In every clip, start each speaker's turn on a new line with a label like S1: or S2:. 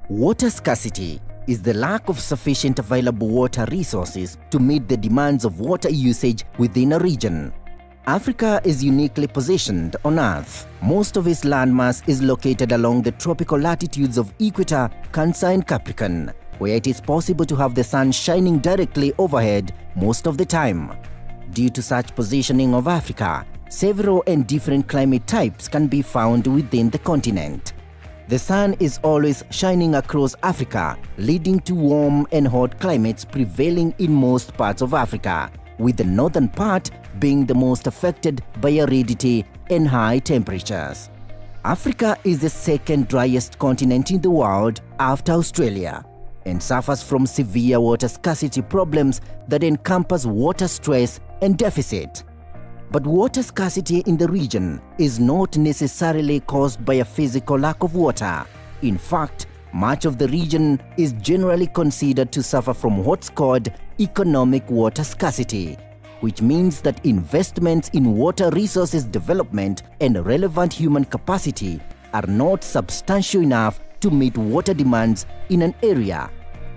S1: Water scarcity is the lack of sufficient available water resources to meet the demands of water usage within a region. Africa is uniquely positioned on Earth. Most of its landmass is located along the tropical latitudes of Equator, Cancer and Capricorn, where it is possible to have the sun shining directly overhead most of the time. Due to such positioning of Africa, several and different climate types can be found within the continent. The sun is always shining across Africa, leading to warm and hot climates prevailing in most parts of Africa, with the northern part being the most affected by aridity and high temperatures. Africa is the second driest continent in the world after Australia and suffers from severe water scarcity problems that encompass water stress and deficit. But water scarcity in the region is not necessarily caused by a physical lack of water. In fact, much of the region is generally considered to suffer from what's called economic water scarcity, which means that investments in water resources development and relevant human capacity are not substantial enough to meet water demands in an area.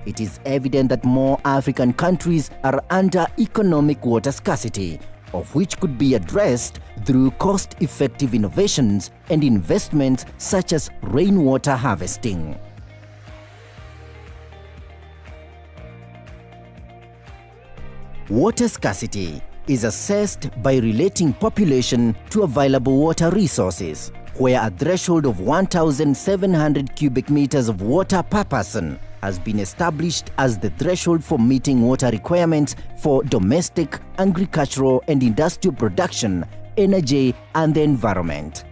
S1: It is evident that more African countries are under economic water scarcity, of which could be addressed through cost-effective innovations and investments such as rainwater harvesting. Water scarcity is assessed by relating population to available water resources, where a threshold of 1,700 cubic meters of water per person has been established as the threshold for meeting water requirements for domestic, agricultural and industrial production, energy and the environment.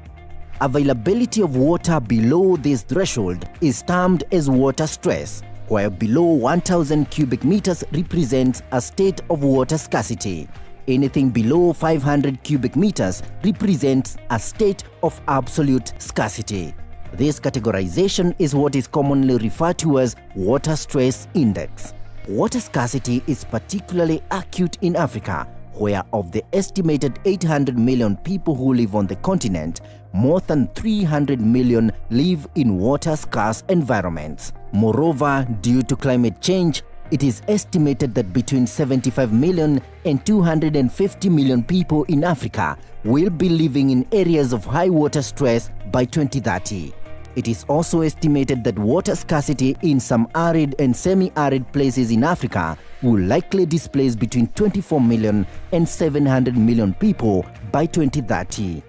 S1: Availability of water below this threshold is termed as water stress, where below 1,000 cubic meters represents a state of water scarcity. Anything below 500 cubic meters represents a state of absolute scarcity. This categorization is what is commonly referred to as water stress index. Water scarcity is particularly acute in Africa, where of the estimated 800 million people who live on the continent, more than 300 million live in water-scarce environments. Moreover, due to climate change, it is estimated that between 75 million and 250 million people in Africa will be living in areas of high water stress by 2030. It is also estimated that water scarcity in some arid and semi-arid places in Africa will likely displace between 24 million and 700 million people by 2030.